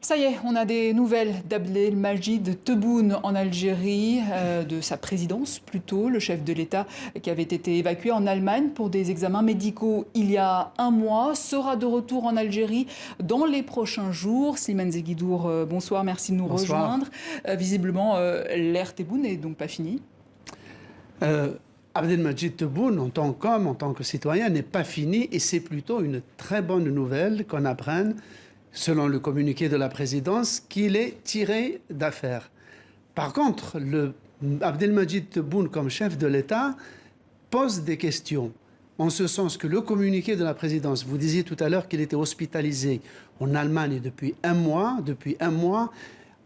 Ça y est, on a des nouvelles d'Abdelmajid Tebboune en Algérie, de sa présidence plutôt, le chef de l'État qui avait été évacué en Allemagne pour des examens médicaux il y a un mois, sera de retour en Algérie dans les prochains jours. Slimane Zeguidour, bonsoir, merci de nous rejoindre. Visiblement, l'ère Tebboune n'est donc pas finie. Abdelmajid Tebboune, en tant qu'homme, en tant que citoyen, n'est pas fini et c'est plutôt une très bonne nouvelle qu'on apprenne, selon le communiqué de la présidence, qu'il est tiré d'affaire. Par contre, Abdelmajid Tebboune, comme chef de l'État, pose des questions. En ce sens que le communiqué de la présidence, vous disiez tout à l'heure qu'il était hospitalisé en Allemagne depuis un mois. Depuis un mois,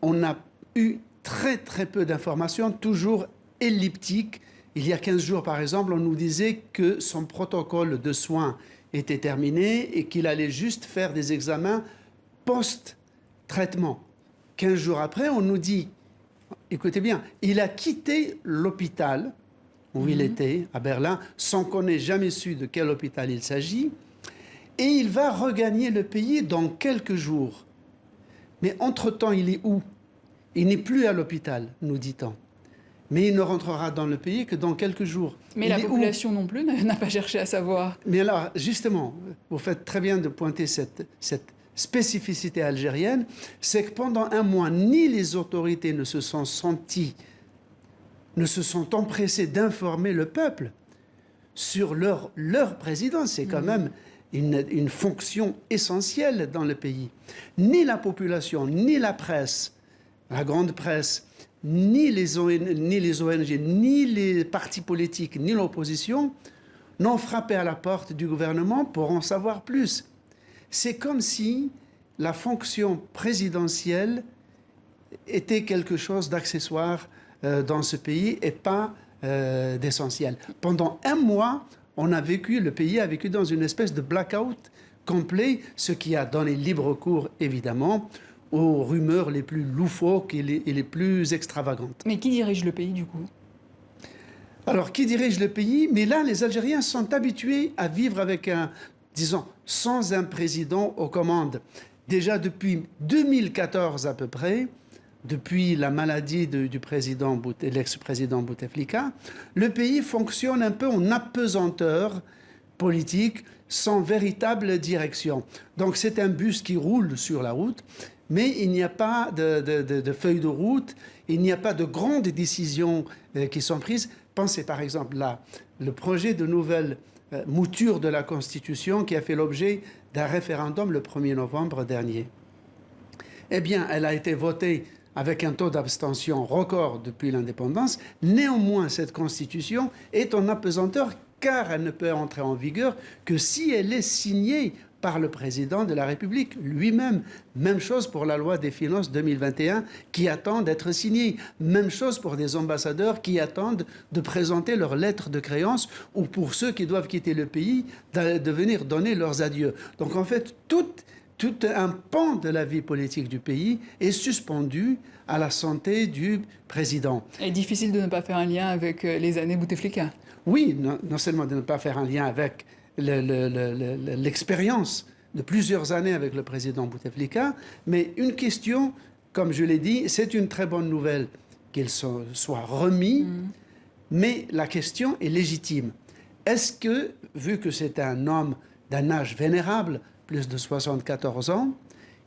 on a eu très peu d'informations, toujours elliptiques. Il y a 15 jours, par exemple, on nous disait que son protocole de soins était terminé et qu'il allait juste faire des examens post-traitement. 15 jours après, on nous dit, écoutez bien, il a quitté l'hôpital où il était, à Berlin, sans qu'on ait jamais su de quel hôpital il s'agit, et il va regagner le pays dans quelques jours. Mais entre-temps, il est où? Il n'est plus à l'hôpital, nous dit-on. Mais il ne rentrera dans le pays que dans quelques jours. Mais la population non plus n'a pas cherché à savoir. Mais alors, justement, vous faites très bien de pointer cette spécificité algérienne, c'est que pendant un mois, ni les autorités ne se sont empressées d'informer le peuple sur leur président. C'est quand même une fonction essentielle dans le pays. Ni la population, ni la presse, la grande presse, ni les ONG, ni les partis politiques, ni l'opposition n'ont frappé à la porte du gouvernement pour en savoir plus. C'est comme si la fonction présidentielle était quelque chose d'accessoire dans ce pays et pas d'essentiel. Pendant un mois, le pays a vécu dans une espèce de blackout complet, ce qui a donné libre cours, évidemment, aux rumeurs les plus loufoques et les plus extravagantes. Mais qui dirige le pays, du coup? Alors, qui dirige le pays? Mais là, les Algériens sont habitués à vivre avec sans un président aux commandes. Déjà depuis 2014 à peu près, depuis la maladie de l'ex-président Bouteflika, le pays fonctionne un peu en apesanteur politique, sans véritable direction. Donc c'est un bus qui roule sur la route, mais il n'y a pas de feuille de route, il n'y a pas de grandes décisions qui sont prises. Pensez par exemple là, le projet de nouvelle mouture de la Constitution qui a fait l'objet d'un référendum le 1er novembre dernier. Eh bien, elle a été votée avec un taux d'abstention record depuis l'indépendance. Néanmoins, cette Constitution est en apesanteur car elle ne peut entrer en vigueur que si elle est signée par le président de la République lui-même. Même chose pour la loi des finances 2021 qui attend d'être signée. Même chose pour des ambassadeurs qui attendent de présenter leurs lettres de créance ou pour ceux qui doivent quitter le pays de venir donner leurs adieux. Donc en fait, tout un pan de la vie politique du pays est suspendu à la santé du président. Et difficile de ne pas faire un lien avec les années Bouteflika. Oui, non seulement de ne pas faire un lien avec l'expérience de plusieurs années avec le président Bouteflika, mais une question, comme je l'ai dit, c'est une très bonne nouvelle qu'il soit remis, mais la question est légitime. Est-ce que, vu que c'est un homme d'un âge vénérable, plus de 74 ans,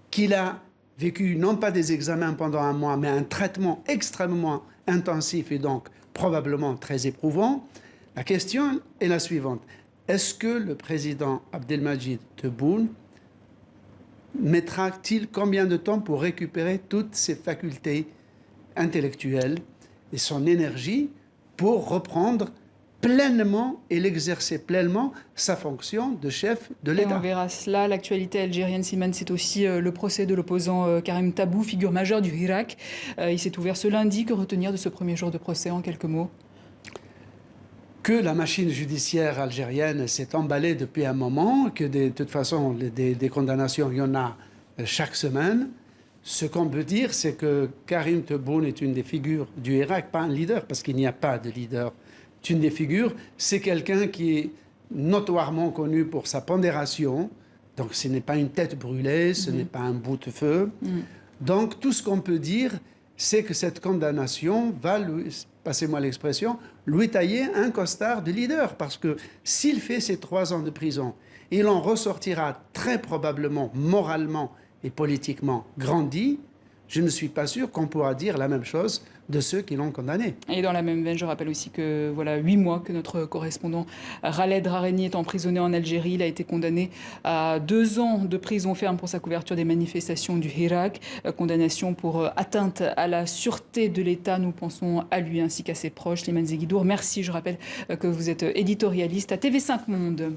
qu'il a vécu non pas des examens pendant un mois, mais un traitement extrêmement intensif et donc probablement très éprouvant, la question est la suivante. Est-ce que le président Abdelmajid Tebboune mettra-t-il combien de temps pour récupérer toutes ses facultés intellectuelles et son énergie pour reprendre pleinement et l'exercer pleinement sa fonction de chef de l'État? On verra cela. L'actualité algérienne, Slimane, c'est aussi le procès de l'opposant Karim Tabou, figure majeure du Hirak. Il s'est ouvert ce lundi. Que retenir de ce premier jour de procès en quelques mots? Que la machine judiciaire algérienne s'est emballée depuis un moment, que de toute façon, des condamnations, il y en a chaque semaine. Ce qu'on peut dire, c'est que Karim Tebboune est une des figures du Hirak, pas un leader, parce qu'il n'y a pas de leader. C'est une des figures, c'est quelqu'un qui est notoirement connu pour sa pondération, donc ce n'est pas une tête brûlée, ce n'est pas un bout de feu. Donc tout ce qu'on peut dire, c'est que cette condamnation va, passez-moi l'expression, lui tailler un costard de leader. Parce que s'il fait ces 3 ans de prison, il en ressortira très probablement moralement et politiquement grandi. Je ne suis pas sûr qu'on pourra dire la même chose de ceux qui l'ont condamné. Et dans la même veine, je rappelle aussi que voilà 8 mois que notre correspondant Khaled Rareni est emprisonné en Algérie. Il a été condamné à 2 ans de prison ferme pour sa couverture des manifestations du Hirak. Condamnation pour atteinte à la sûreté de l'État. Nous pensons à lui ainsi qu'à ses proches. Slimane Zeguidour, merci. Je rappelle que vous êtes éditorialiste à TV5 Monde.